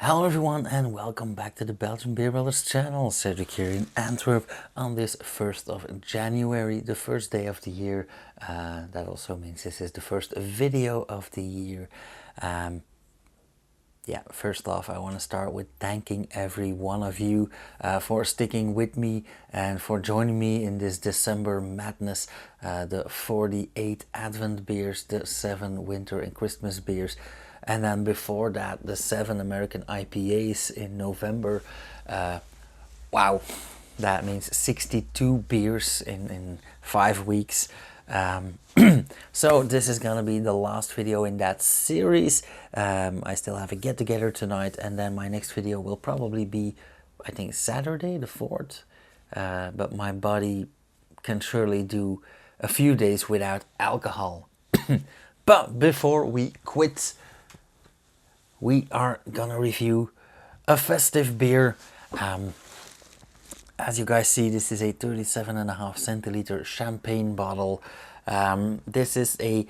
Hello everyone and welcome back to the Belgian Beer Brothers channel. Cedric here in Antwerp on this 1st of January, the first day of the year. That also means this is the first video of the year. First off, I want to start with thanking every one of you for sticking with me and for joining me in this December madness. The 48 Advent beers, the 7 winter and Christmas beers. And then before that, the 7 American IPAs in November. Wow, that means 62 beers in 5 weeks. So this is gonna be the last video in that series. I still have a get together tonight, and then my next video will probably be, I think, Saturday the 4th. But my body can surely do a few days without alcohol. But before we quit, we are gonna review a festive beer. As you guys see, this is a 37.5 centiliter champagne bottle. This is a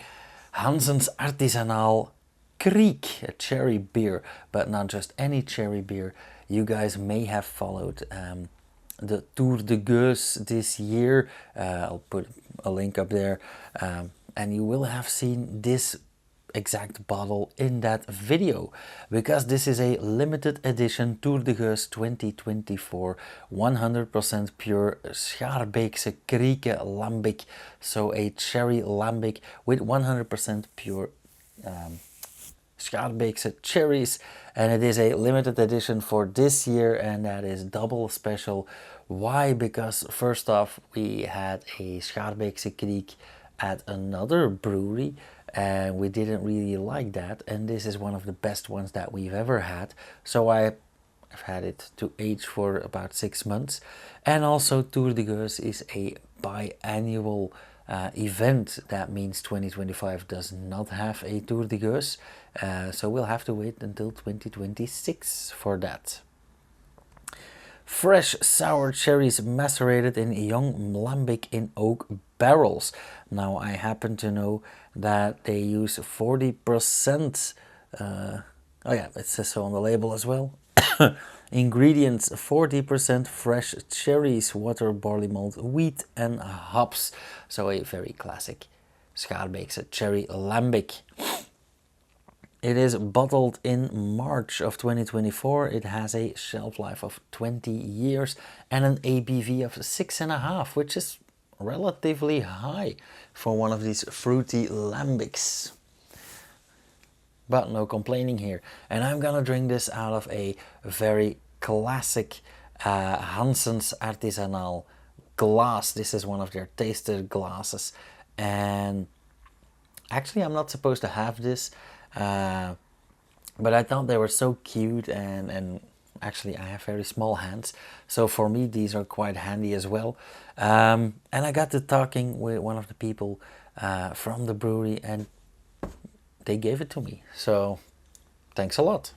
Hanssens Artisanaal Kriek, a cherry beer, but not just any cherry beer. You guys may have followed the TdG this year. I'll put a link up there, and you will have seen this exact bottle in that video, because this is a limited edition TdG 2024 100% pure Schaarbeekse Kriekenlambiek, so a cherry lambic with 100% pure Schaarbeekse cherries, and it is a limited edition for this year, and that is double special. Why? Because first off, we had a Schaarbeekse Kriek at another brewery and we didn't really like that, and this is one of the best ones that we've ever had, so I've had it to age for about 6 months. And also TdG is a biannual event. That means 2025 does not have a TdG, so we'll have to wait until 2026 for that. Fresh sour cherries macerated in young lambic in oak barrels. Now I happen to know that they use 40%, oh yeah, it says so on the label as well. Ingredients: 40% fresh cherries, water, barley malt, wheat and hops. So a very classic Schaarbeekse cherry lambic. It is bottled in March of 2024. It has a shelf life of 20 years and an ABV of 6.5, which is relatively high for one of these fruity lambics. But no complaining here. And I'm gonna drink this out of a very classic Hanssens Artisanaal glass. This is one of their tasted glasses. And actually I'm not supposed to have this, but I thought they were so cute, and actually I have very small hands, so for me these are quite handy as well. And I got to talking with one of the people from the brewery, and they gave it to me, so thanks a lot.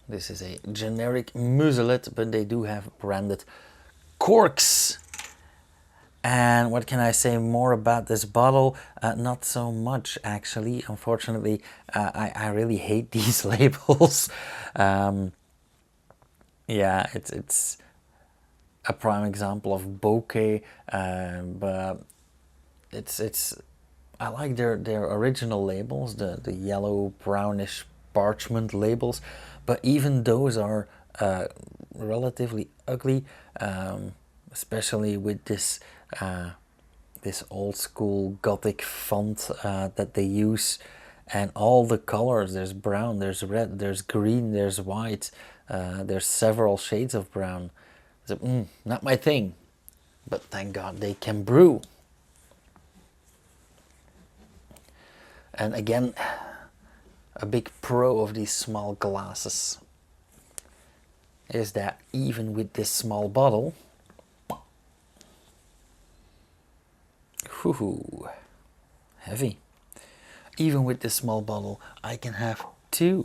This is a generic muselet, but they do have branded corks. And what can I say more about this bottle? Not so much, actually. Unfortunately, I really hate these labels. Yeah, it's a prime example of bokeh, but I like their original labels, the yellow brownish parchment labels, but even those are relatively ugly, especially with this this old school gothic font that they use, and all the colors. There's brown, there's red, there's green, there's white, there's several shades of brown. So, not my thing, but thank God they can brew. And again, a big pro of these small glasses is that even with this small bottle, whoo, heavy. Even with this small bottle, I can have 2.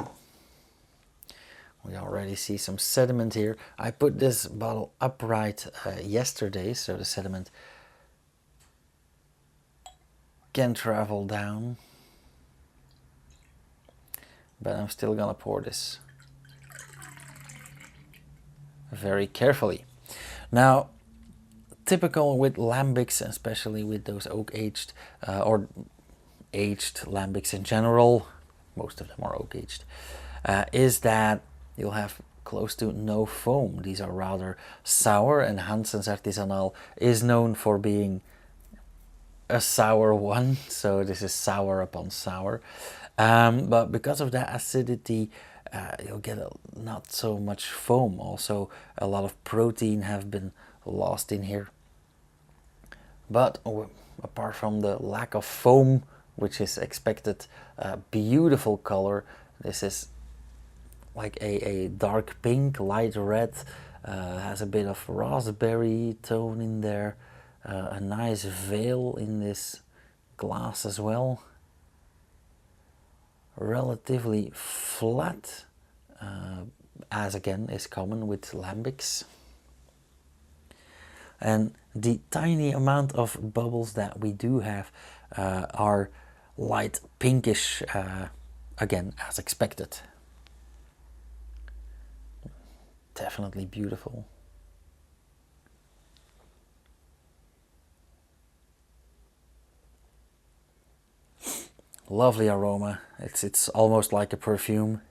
We already see some sediment here. I put this bottle upright yesterday, so the sediment can travel down. but I'm still gonna pour this very carefully. Now, typical with lambics, especially with those oak aged or aged lambics in general, most of them are oak aged, is that you'll have close to no foam. These are rather sour, and Hanssens Artisanaal is known for being a sour one, so this is sour upon sour. But because of that acidity, you'll get not so much foam. Also, a lot of protein have been lost in here. But apart from the lack of foam, which is expected, beautiful color. This is like a dark pink, light red, has a bit of raspberry tone in there, a nice veil in this glass as well. Relatively flat, as again is common with lambics. And the tiny amount of bubbles that we do have are light pinkish, again as expected. Definitely beautiful. Lovely aroma. It's almost like a perfume.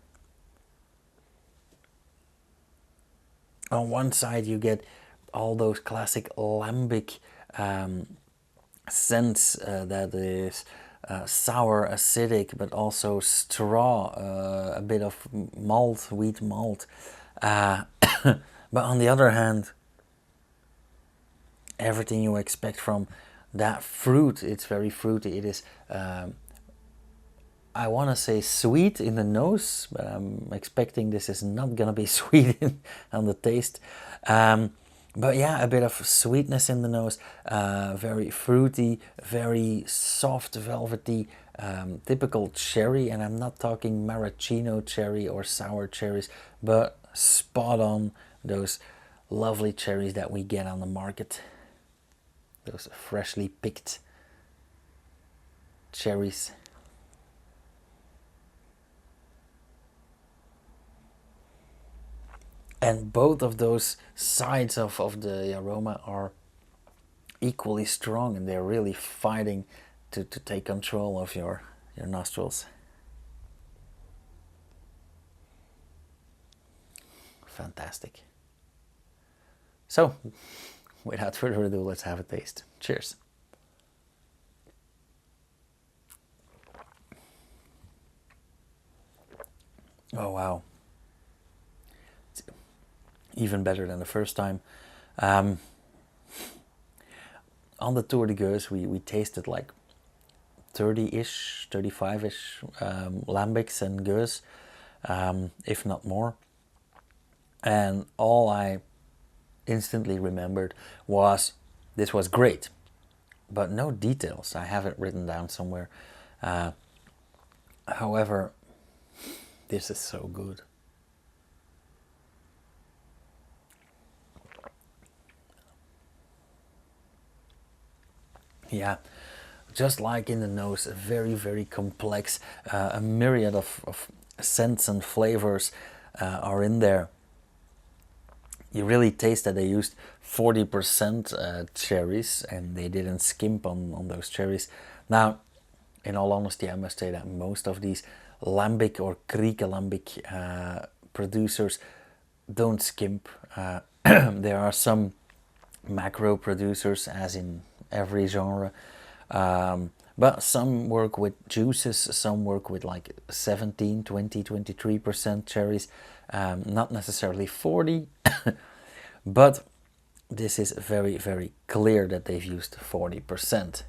On one side you get all those classic lambic scents, that is sour, acidic, but also straw, a bit of malt, wheat malt. But on the other hand, everything you expect from that fruit. It's very fruity. It is, I want to say sweet in the nose, but I'm expecting this is not gonna be sweet on the taste. But yeah, a bit of sweetness in the nose, very fruity, very soft, velvety, typical cherry, and I'm not talking maraschino cherry or sour cherries, but spot on those lovely cherries that we get on the market, those freshly picked cherries. And both of those sides of the aroma are equally strong, and they're really fighting to take control of your nostrils. Fantastic. So, without further ado, let's have a taste. Cheers. Oh wow. It's even better than the first time. On the Tour de Geuze, we tasted like 30-ish, 35-ish lambics and Geuze, if not more. And all I instantly remembered was this was great, but no details. I have it written down somewhere. However, this is so good. Yeah, just like in the nose, very, very complex. A myriad of scents and flavors are in there. You really taste that they used 40% cherries, and they didn't skimp on those cherries. Now, in all honesty, I must say that most of these lambic or Kriekenlambiek producers don't skimp. There are some macro producers, as in every genre, but some work with juices, some work with like 17, 20, 23% cherries, not necessarily 40, but this is very, very clear that they've used 40%.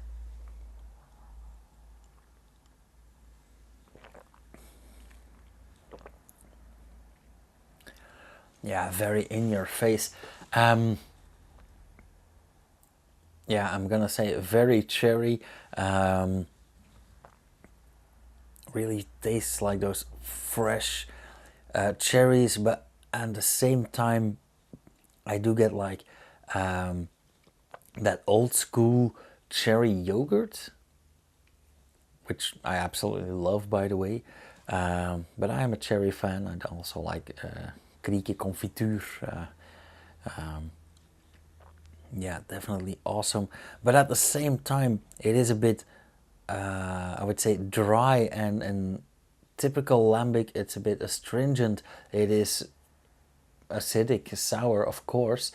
Yeah, very in your face. Yeah, I'm gonna say very cherry. Really tastes like those fresh cherries, but at the same time I do get like that old school cherry yogurt, which I absolutely love, by the way. But I am a cherry fan. I also like Krieken confiture. Yeah, definitely awesome. But at the same time, it is a bit, I would say, dry and typical lambic. It's a bit astringent. It is acidic, sour, of course.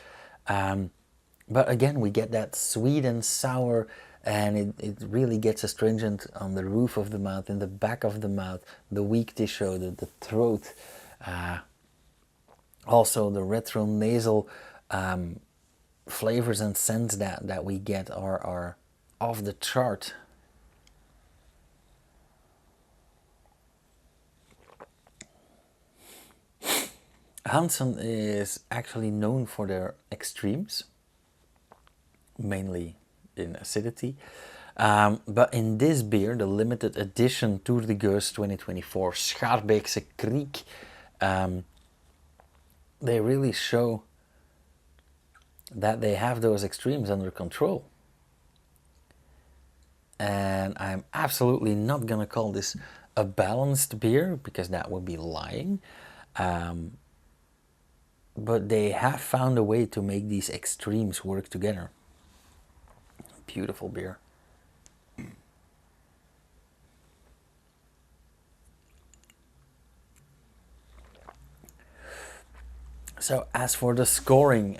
But again, we get that sweet and sour, and it really gets astringent on the roof of the mouth, in the back of the mouth, the weak tissue, the throat. Also, the retronasal flavors and scents that we get are off the chart. Hanssen is actually known for their extremes, mainly in acidity. But in this beer, the limited edition TdG 2024 Schaarbeekse Kriek, they really show that they have those extremes under control. And I'm absolutely not gonna call this a balanced beer, because that would be lying. But they have found a way to make these extremes work together. Beautiful beer. So as for the scoring,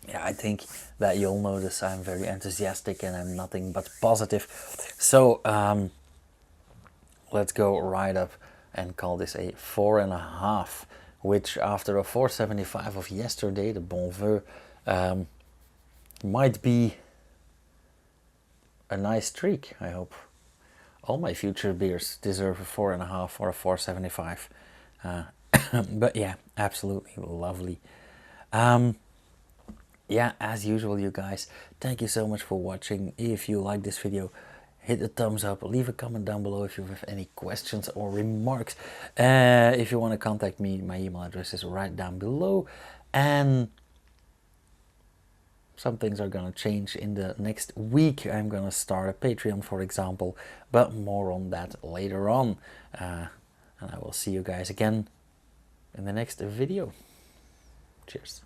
yeah, I think that you'll notice I'm very enthusiastic and I'm nothing but positive. So let's go right up and call this a 4.5, which after a 4.75 of yesterday, the Bon Veu, might be a nice streak, I hope. All my future beers deserve a 4.5 or a 4.75. But yeah, absolutely lovely. Yeah, as usual, you guys, thank you so much for watching. If you like this video, hit the thumbs up, leave a comment down below if you have any questions or remarks. If you want to contact me, my email address is right down below. And some things are gonna change in the next week. I'm gonna start a Patreon, for example, but more on that later on. And I will see you guys again in the next video. Cheers.